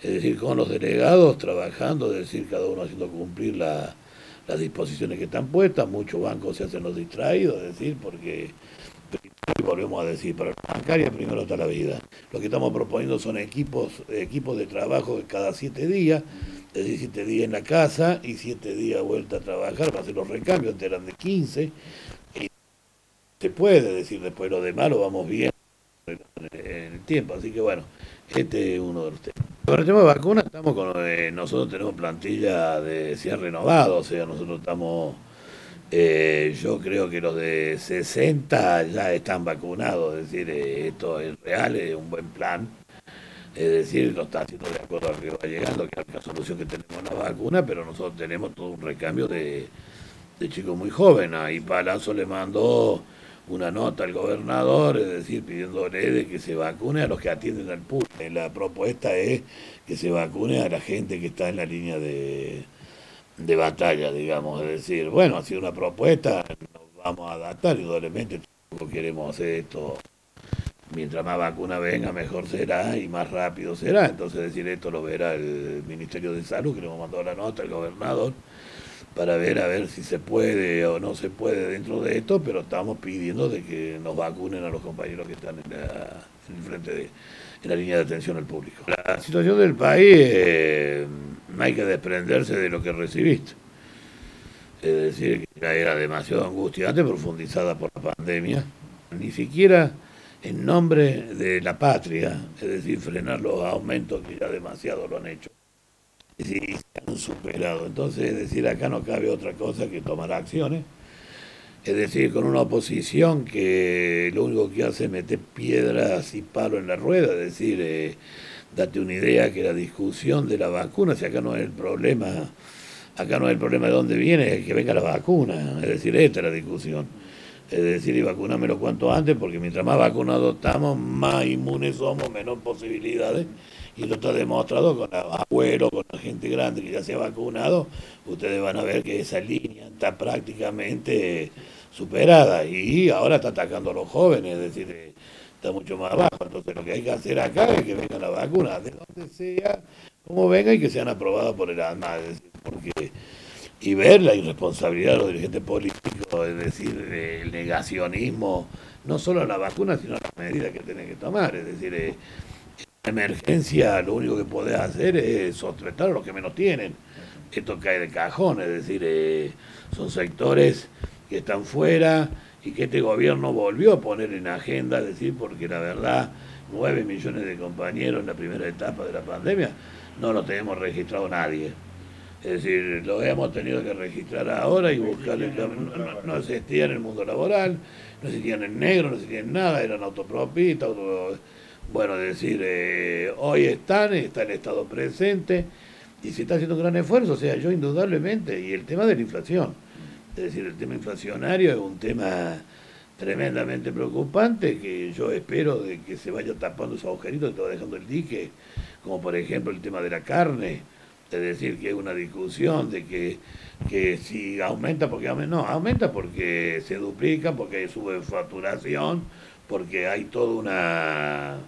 es decir, con los delegados trabajando, es decir, cada uno haciendo cumplir las disposiciones que están puestas, muchos bancos se hacen los distraídos, es decir, porque, y volvemos a decir, para la bancaria primero está la vida. Lo que estamos proponiendo son equipos de trabajo de cada 7 días, es decir, 7 días en la casa y 7 días vuelta a trabajar para hacer los recambios, antes eran de 15, y se puede decir, después lo demás lo vamos bien en el tiempo, así que bueno, este es uno de los temas. Con el tema de vacunas, estamos con, nosotros tenemos plantilla de 100 renovado, o sea, nosotros estamos, yo creo que los de 60 ya están vacunados, es decir, esto es real, es un buen plan, es decir, lo está haciendo de acuerdo a lo que va llegando, que es la solución que tenemos en la vacuna, pero nosotros tenemos todo un recambio de chicos muy jóvenes. Ahí Palazzo le mandó una nota al gobernador, es decir, pidiéndole de que se vacune a los que atienden al público. La propuesta es que se vacune a la gente que está en la línea de batalla, digamos. Es decir, bueno, ha sido una propuesta, nos vamos a adaptar, indudablemente tampoco queremos hacer esto. Mientras más vacuna venga, mejor será y más rápido será. Entonces, decir, esto lo verá el Ministerio de Salud, que le hemos mandado la nota al gobernador, para ver a ver si se puede o no se puede dentro de esto, pero estamos pidiendo de que nos vacunen a los compañeros que están en el frente en la línea de atención al público. La situación del país, no hay que desprenderse de lo que recibiste. Es decir, que ya era demasiado angustiante, profundizada por la pandemia. Ni siquiera en nombre de la patria, es decir, frenar los aumentos que ya demasiado lo han hecho. Sí, se han superado. Entonces, es decir, acá no cabe otra cosa que tomar acciones. Es decir, con una oposición que lo único que hace es meter piedras y palo en la rueda. Es decir, date una idea que la discusión de la vacuna, si acá no es el problema de dónde viene, es que venga la vacuna. Es decir, esta es la discusión. Es decir, y vacunármelo cuanto antes, porque mientras más vacunados estamos, más inmunes somos, menos posibilidades. Y lo está demostrado con los abuelos, con la gente grande que ya se ha vacunado. Ustedes van a ver que esa línea está prácticamente superada y ahora está atacando a los jóvenes, es decir, está mucho más abajo. Entonces lo que hay que hacer acá es que vengan las vacunas, de donde sea, como venga y que sean aprobadas por el ANMA, es decir, porque y ver la irresponsabilidad de los dirigentes políticos, es decir, el negacionismo, no solo a la vacuna, sino a las medidas que tienen que tomar. Es decir, en emergencia lo único que podés hacer es sostener a los que menos tienen. Esto cae de cajón, es decir, son sectores que están fuera y que este gobierno volvió a poner en agenda, es decir, porque la verdad, 9 millones de compañeros en la primera etapa de la pandemia no lo tenemos registrado nadie. Es decir, lo hemos tenido que registrar ahora y buscarle. No existía en el mundo laboral, no existían en negro, no existían nada, eran autopropistas. Bueno, es decir, hoy está el Estado presente y se está haciendo un gran esfuerzo, o sea, yo indudablemente, y el tema de la inflación, es decir, el tema inflacionario es un tema tremendamente preocupante que yo espero de que se vaya tapando esos agujeritos que está dejando el dique, como por ejemplo el tema de la carne. Es decir, que es una discusión de que si aumenta porque aumenta, no, aumenta porque se duplica, porque hay subfacturación, porque hay toda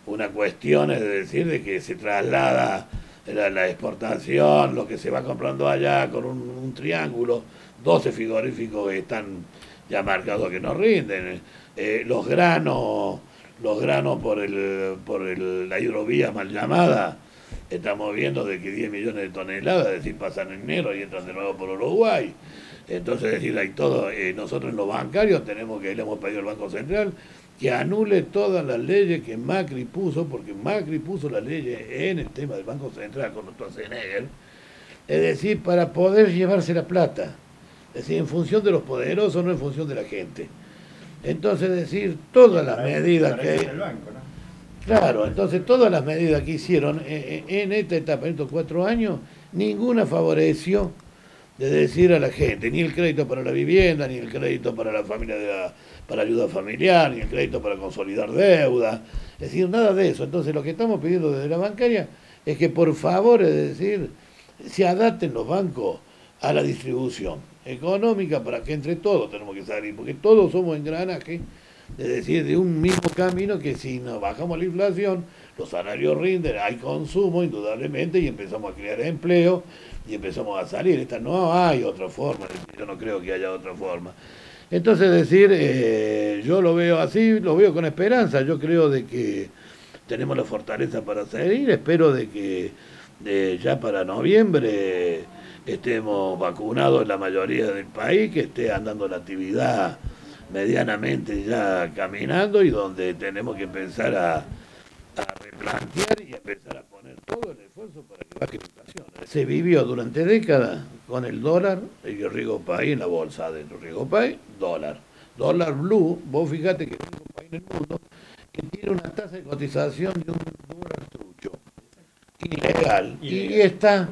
una cuestión, es decir, de que se traslada la exportación, lo que se va comprando allá con un triángulo, 12 frigoríficos que están ya marcados que no rinden, los granos la hidrovía mal llamada. Estamos viendo de que 10 millones de toneladas, es decir, pasan en enero y entran de nuevo por Uruguay. Entonces, es decir, hay todo, nosotros en los bancarios tenemos que, le hemos pedido al Banco Central que anule todas las leyes que Macri puso, porque Macri puso las leyes en el tema del Banco Central con nuestro Schwarzenegger, es decir, para poder llevarse la plata, es decir, en función de los poderosos, no en función de la gente. Entonces, es decir, todas las medidas que... Claro, entonces todas las medidas que hicieron en esta etapa, en estos 4 años, ninguna favoreció de decir a la gente, ni el crédito para la vivienda, ni el crédito para la familia para ayuda familiar, ni el crédito para consolidar deuda, es decir, nada de eso. Entonces lo que estamos pidiendo desde la bancaria es que por favor, es decir, se adapten los bancos a la distribución económica para que entre todos tenemos que salir, porque todos somos engranajes Es decir, de un mismo camino que si nos bajamos la inflación, los salarios rinden, hay consumo indudablemente y empezamos a crear empleo y empezamos a salir. Esta no hay otra forma, yo no creo que haya otra forma. Entonces decir, yo lo veo así, lo veo con esperanza, yo creo de que tenemos la fortaleza para salir, espero de que ya para noviembre estemos vacunados en la mayoría del país, que esté andando la actividad medianamente ya caminando y donde tenemos que empezar a replantear y empezar a poner todo el esfuerzo para que baje la inflación. Se vivió durante décadas con el dólar, el Riego País en la bolsa de Riego País, dólar. Dólar blue, vos fíjate que es el único país en el mundo que tiene una tasa de cotización de un dólar trucho, ilegal. Y está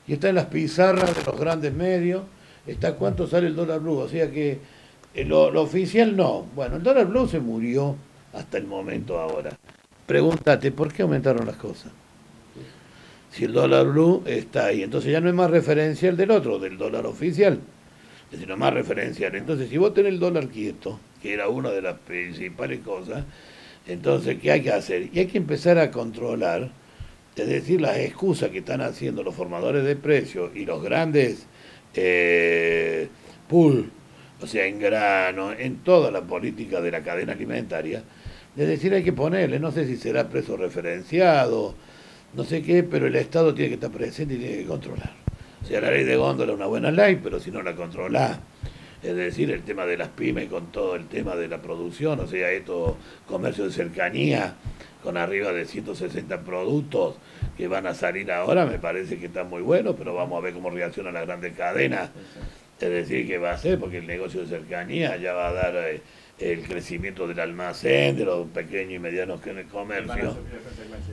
en las pizarras de los grandes medios, está cuánto sale el dólar blue, o sea que lo oficial no. Bueno, el dólar blue se murió hasta el momento ahora. Pregúntate, ¿por qué aumentaron las cosas? Si el dólar blue está ahí, entonces ya no es más referencial del otro, del dólar oficial, sino más referencial. Entonces, si vos tenés el dólar quieto, que era una de las principales cosas, entonces, ¿qué hay que hacer? Y hay que empezar a controlar, es decir, las excusas que están haciendo los formadores de precios y los grandes pool, o sea, en grano, en toda la política de la cadena alimentaria. Es decir, hay que ponerle, no sé si será precio referenciado, no sé qué, pero el Estado tiene que estar presente y tiene que controlar. O sea, la ley de góndola es una buena ley, pero si no la controla, es decir, el tema de las pymes con todo el tema de la producción, o sea, esto, comercio de cercanía, con arriba de 160 productos que van a salir ahora, me parece que está muy bueno, pero vamos a ver cómo reacciona la grandes cadenas. Es decir, que va a ser, porque el negocio de cercanía ya va a dar el crecimiento del almacén, de los pequeños y medianos que en el comercio.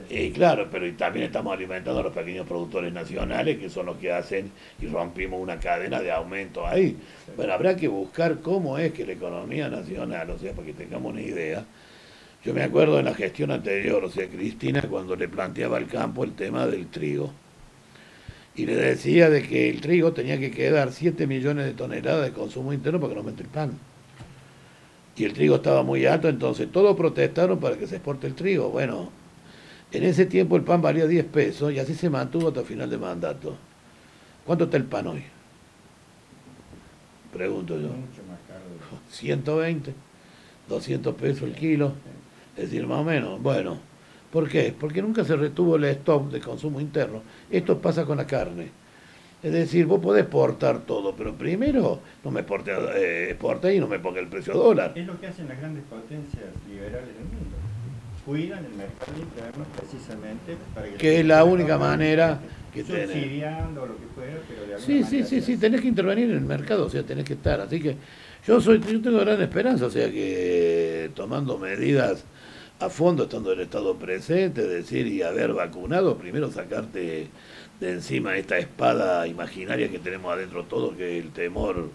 Y claro, pero y también estamos alimentando a los pequeños productores nacionales, que son los que hacen y rompimos una cadena de aumento ahí. Bueno, habrá que buscar cómo es que la economía nacional, o sea, para que tengamos una idea. Yo me acuerdo en la gestión anterior, o sea, Cristina, cuando le planteaba al campo el tema del trigo, y le decía de que el trigo tenía que quedar 7 millones de toneladas de consumo interno para que no aumente el pan. Y el trigo estaba muy alto, entonces todos protestaron para que se exporte el trigo. Bueno, en ese tiempo el pan valía 10 pesos y así se mantuvo hasta final de mandato. ¿Cuánto está el pan hoy? Pregunto yo. Mucho más caro. 120, 200 pesos el kilo, es decir, más o menos. Bueno, ¿por qué? Porque nunca se retuvo el stock de consumo interno. Esto pasa con la carne. Es decir, vos podés exportar todo, pero primero no me exporta y no me ponga el precio dólar. Es lo que hacen las grandes potencias liberales del mundo. Cuidan el mercado interno precisamente para que es la única manera que tenés. Subsidiando lo que fuera, pero de alguna Sí, manera sí, tenés que intervenir en el mercado, o sea, tenés que estar. Así que yo tengo gran esperanza, o sea, que tomando medidas a fondo, estando el Estado presente, es decir, y haber vacunado, primero sacarte de encima esta espada imaginaria que tenemos adentro todos, que es el temor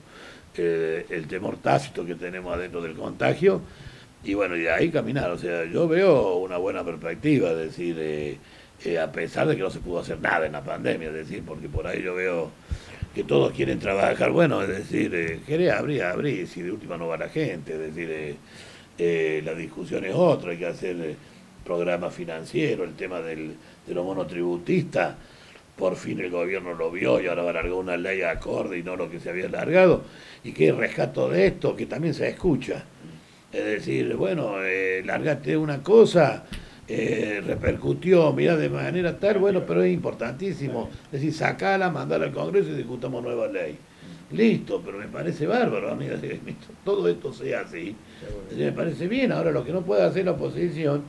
tácito que tenemos adentro del contagio, y bueno, y de ahí caminar. O sea, yo veo una buena perspectiva, es decir, a pesar de que no se pudo hacer nada en la pandemia, es decir, porque por ahí yo veo que todos quieren trabajar, bueno, es decir, querés abrir, si de última no va la gente, es decir, la discusión es otra, hay que hacer programas financieros, el tema de los monotributistas, por fin el gobierno lo vio y ahora va a largar una ley acorde y no lo que se había largado, y que rescato de esto, que también se escucha. Es decir, bueno, largate una cosa, repercutió, mirá, de manera tal, bueno, pero es importantísimo. Es decir, sacala, mandala al Congreso y discutamos nueva ley. Listo, pero me parece bárbaro, amiga, todo esto sea así. Me parece bien. Ahora lo que no puede hacer la oposición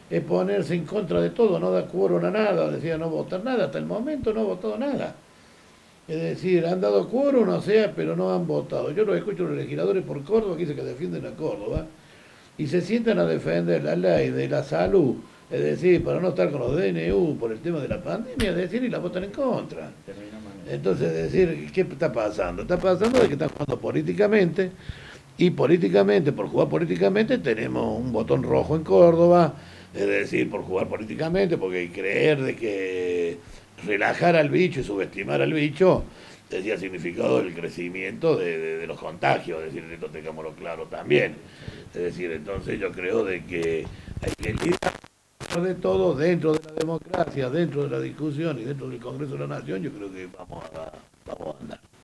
es ponerse en contra de todo, no da quórum a nada, decía no votar nada, hasta el momento no ha votado nada. Es decir, han dado quórum, o sea, pero no han votado. Yo los escucho a los legisladores por Córdoba que dicen que defienden a Córdoba y se sientan a defender la ley de la salud, es decir, para no estar con los DNU por el tema de la pandemia, es decir, y la votan en contra. Entonces, es decir, ¿qué está pasando? Está pasando de que están jugando políticamente y políticamente, por jugar políticamente, tenemos un botón rojo en Córdoba, es decir, por jugar políticamente, porque creer de que relajar al bicho y subestimar al bicho, decía significado el crecimiento de los contagios, es decir, esto tengámoslo claro también. Es decir, entonces yo creo de que hay que lidiar de todo dentro de la democracia, dentro de la discusión y dentro del Congreso de la Nación. Yo creo que vamos